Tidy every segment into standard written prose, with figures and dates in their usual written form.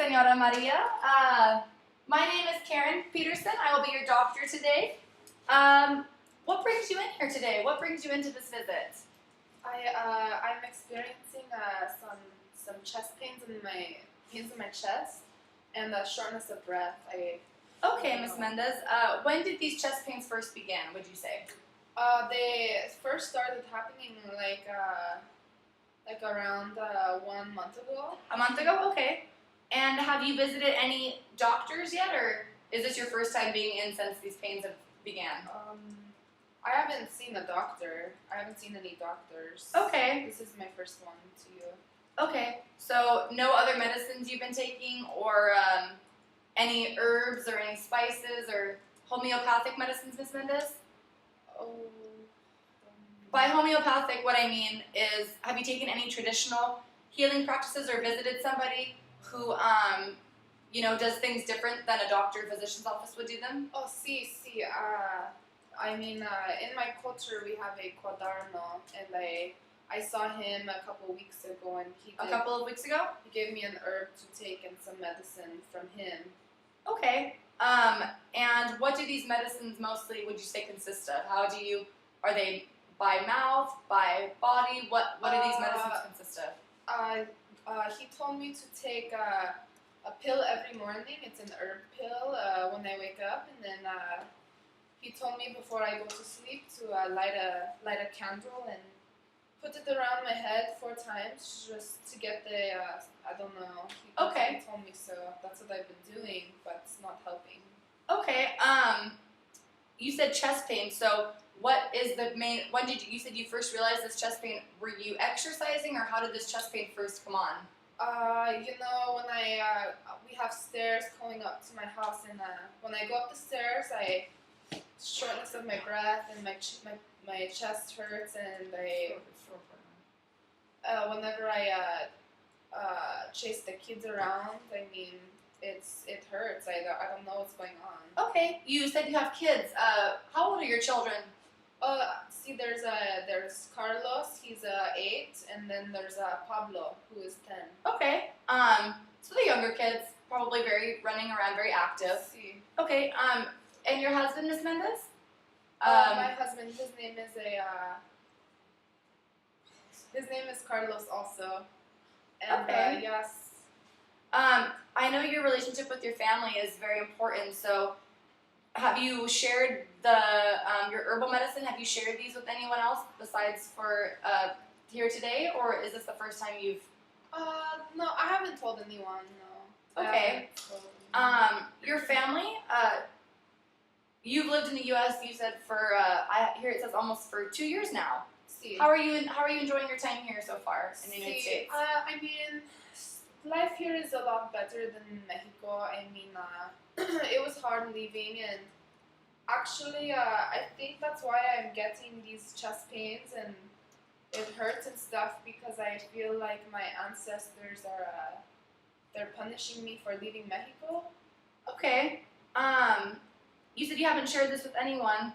Senora Maria. My name is Karen Peterson. I will be your doctor today. What brings you in here today? What brings you into this visit? I'm experiencing some chest pains in my chest and shortness of breath. Okay, Ms. Mendez. When did these chest pains first begin, would you say? They first started happening like around 1 month ago. A month ago? Okay. And have you visited any doctors yet, or is this your first time being in since these pains have began? I haven't seen a doctor. I haven't seen any doctors. Okay. This is my first one to you. Okay. So no other medicines you've been taking, or any herbs or any spices or homeopathic medicines, Ms. Mendez? Oh. By homeopathic, what I mean is, have you taken any traditional healing practices or visited somebody who, does things different than a doctor or physician's office would do them? Oh, see. In my culture we have a quadarno, and I saw him a couple weeks ago, and A couple of weeks ago? He gave me an herb to take and some medicine from him. Okay. And what do these medicines mostly, would you say, consist of? Are they by mouth, by body? What do these medicines consist of? He told me to take a pill every morning. It's an herb pill when I wake up, and then he told me before I go to sleep to light a candle and put it around my head 4 times, just to get the I don't know. He told me so. That's what I've been doing, but it's not helping. Okay. You said chest pain. So what is the main? You said you first realized this chest pain? Were you exercising, or how did this chest pain first come on? When we have stairs going up to my house, and when I go up the stairs, shortness of my breath, and my chest hurts, and whenever I chase the kids around, it hurts. I don't know what's going on. Okay, you said you have kids. How old are your children? There's Carlos, he's 8, and then there's Pablo, who is 10. Okay. So the younger kids, probably running around, very active. See. Okay. And your husband, Ms. Mendez? My husband, his name is Carlos also. And okay. Yes. I know your relationship with your family is very important, so have you shared your herbal medicine? Have you shared these with anyone else besides for here today, or is this the first time you've... No, I haven't told anyone, no. Okay. Your family, you've lived in the U.S., you said here it says almost for 2 years now. See. How are you enjoying your time here so far in the United States? Life here is a lot better than Mexico. It was hard leaving, and actually, I think that's why I'm getting these chest pains and it hurts and stuff, because I feel like my ancestors they're punishing me for leaving Mexico. Okay. You said you haven't shared this with anyone.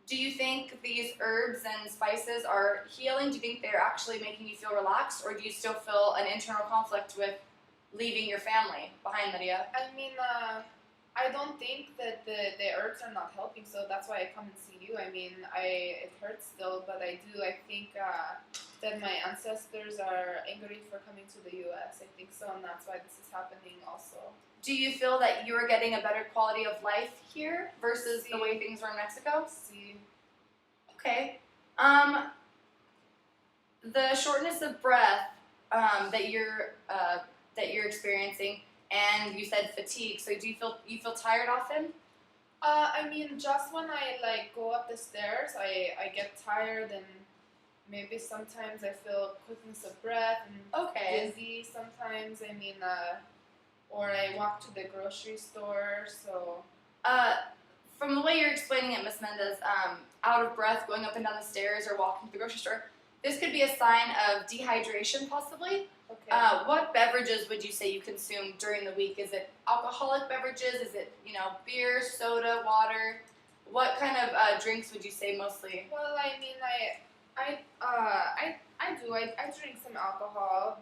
Do you think these herbs and spices are healing? Do you think they're actually making you feel relaxed, or do you still feel an internal conflict with leaving your family behind, Maria? I don't think that the herbs are not helping, so that's why I come and see you. It hurts still, but I think that my ancestors are angry for coming to the U.S. I think so, and that's why this is happening also. Do you feel that you're getting a better quality of life here versus the way things were in Mexico? See. Okay. The shortness of breath that you're experiencing, and you said fatigue. So do you feel tired often? Just when I go up the stairs, I get tired, and maybe sometimes I feel quickness of breath and dizzy. Sometimes or I walk to the grocery store. So from the way you're explaining it, Ms. Mendez, out of breath, going up and down the stairs, or walking to the grocery store, this could be a sign of dehydration, possibly. Okay. What beverages would you say you consume during the week? Is it alcoholic beverages? Is it, beer, soda, water? What kind of drinks would you say mostly? Well, I drink some alcohol,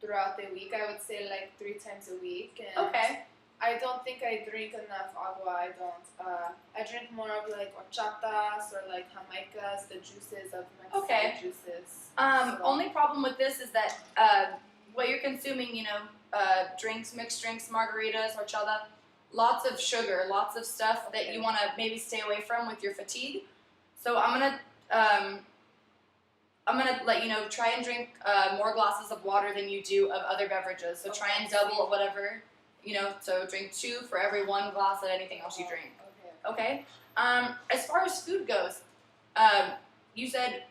throughout the week. I would say like 3 times a week. And Okay. I don't think I drink enough agua. I don't. I drink more of like horchatas or like jamaicas, the juices of Mexican Okay. juices. Only problem with this is that what you're consuming, drinks, mixed drinks, margaritas, horchata, lots of sugar, lots of stuff that you want to maybe stay away from with your fatigue. So I'm gonna let you know. Try and drink more glasses of water than you do of other beverages. So try and double whatever. So drink 2 for every 1 glass of anything else you drink. Okay. As far as food goes, you said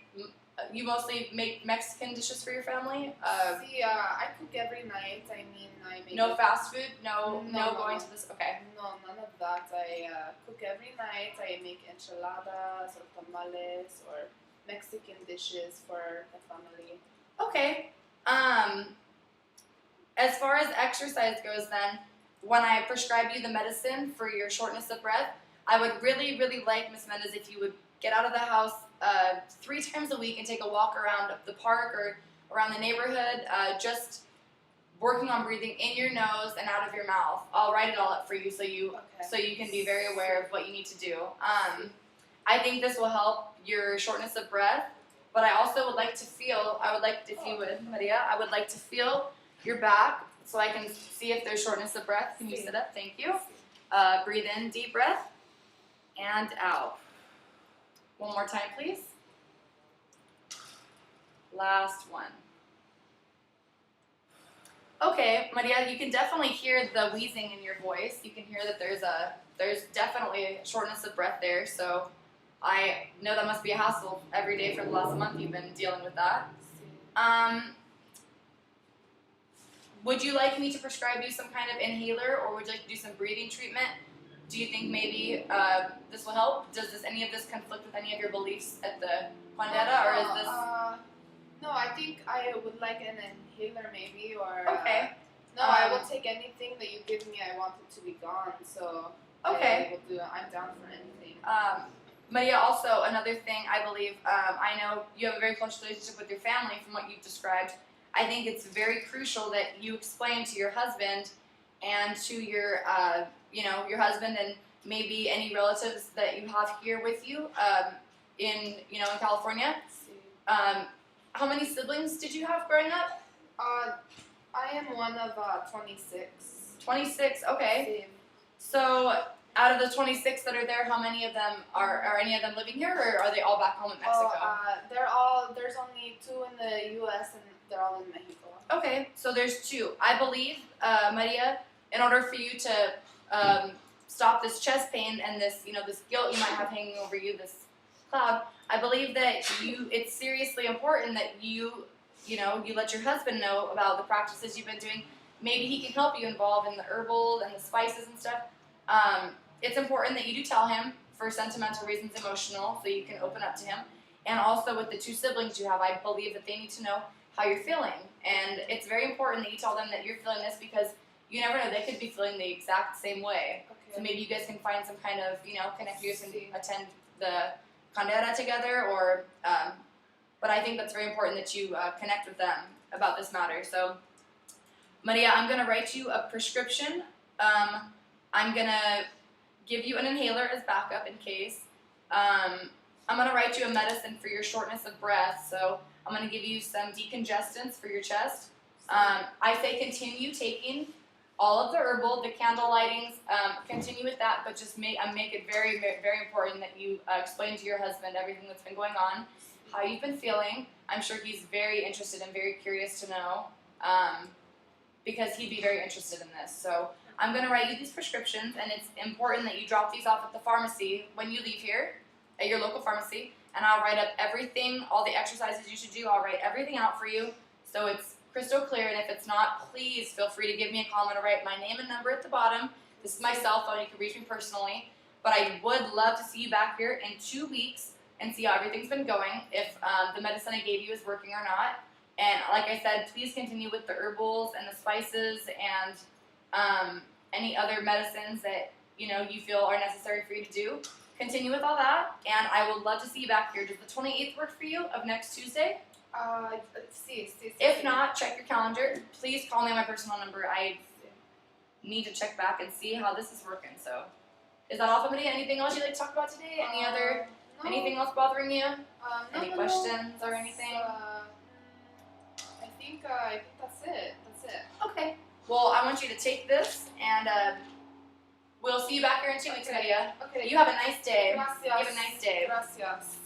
you mostly make Mexican dishes for your family. I cook every night. I mean, I make No fast food. No No. going to this. Okay. No, none of that. I cook every night. I make enchiladas or tamales or Mexican dishes for the family. Okay. As far as exercise goes, then, when I prescribe you the medicine for your shortness of breath, I would really, really like, Ms. Mendez, if you would get out of the house 3 times a week and take a walk around the park or around the neighborhood, just working on breathing in your nose and out of your mouth. I'll write it all up for you so you can be very aware of what you need to do. I think this will help your shortness of breath, but I also would like to feel, if you would, Maria, I would like to feel your back so I can see if there's shortness of breath. Can you sit up? Thank you. Breathe in, deep breath, and out. One more time, please. Last one. Okay, Maria, you can definitely hear the wheezing in your voice. You can hear that there's definitely shortness of breath there. So I know that must be a hassle every day for the last month you've been dealing with that. Would you like me to prescribe you some kind of inhaler, or would you like to do some breathing treatment? Do you think maybe this will help? Does any of this conflict with any of your beliefs at the Pandera, or is this? No, I think I would like an inhaler maybe, or Okay. No, I will take anything that you give me. I want it to be gone, so Okay. I'm down for anything. Maria, also another thing, I believe, I know you have a very close relationship with your family from what you've described. I think it's very crucial that you explain to your husband and to your, your husband and maybe any relatives that you have here with you in California. How many siblings did you have growing up? I am one of 26. 26, okay. So out of the 26 that are there, how many of them are any of them living here, or are they all back home in Mexico? There's only 2 in the U.S. and they're all in Mexico. Okay, so there's 2. I believe, Maria, in order for you to stop this chest pain and this, this guilt you might have hanging over you, this cloud, I believe that it's seriously important that you let your husband know about the practices you've been doing. Maybe he can help you involve in the herbal and the spices and stuff. It's important that you do tell him for sentimental reasons, emotional, so you can open up to him. And also with the 2 siblings you have, I believe that they need to know how you're feeling. And it's very important that you tell them that you're feeling this, because you never know, they could be feeling the exact same way. Okay. So maybe you guys can find some kind of, connect, you guys can attend the Candera together, or, but I think that's very important that you connect with them about this matter. So, Maria, I'm going to write you a prescription. I'm going to give you an inhaler as backup in case. I'm going to write you a medicine for your shortness of breath. So I'm going to give you some decongestants for your chest. I say continue taking all of the herbal, the candle lightings, continue with that, but just make it very, very, very important that you explain to your husband everything that's been going on, how you've been feeling. I'm sure he's very interested and very curious to know, because he'd be very interested in this. So I'm going to write you these prescriptions, and it's important that you drop these off at the pharmacy when you leave here, at your local pharmacy, and I'll write up everything, all the exercises you should do. I'll write everything out for you, so it's crystal clear. And if it's not, please feel free to give me a call. I'm going to write my name and number at the bottom. This is my cell phone. You can reach me personally. But I would love to see you back here in 2 weeks and see how everything's been going, if the medicine I gave you is working or not. And like I said, please continue with the herbals and the spices and any other medicines that you feel are necessary for you to do. Continue with all that, and I would love to see you back here. Does the 28th work for you of next Tuesday? Sí. If not, check your calendar. Please call me on my personal number. I need to check back and see how this is working. So, is that all, family? Anything else you'd like to talk about today? No. Anything else bothering you? Any No. questions or That's, anything? I think that's it. Okay. Well, I want you to take this, and we'll see you back here in 2 weeks, Lydia. Okay. You have a nice day. Gracias. You have a nice day. Gracias.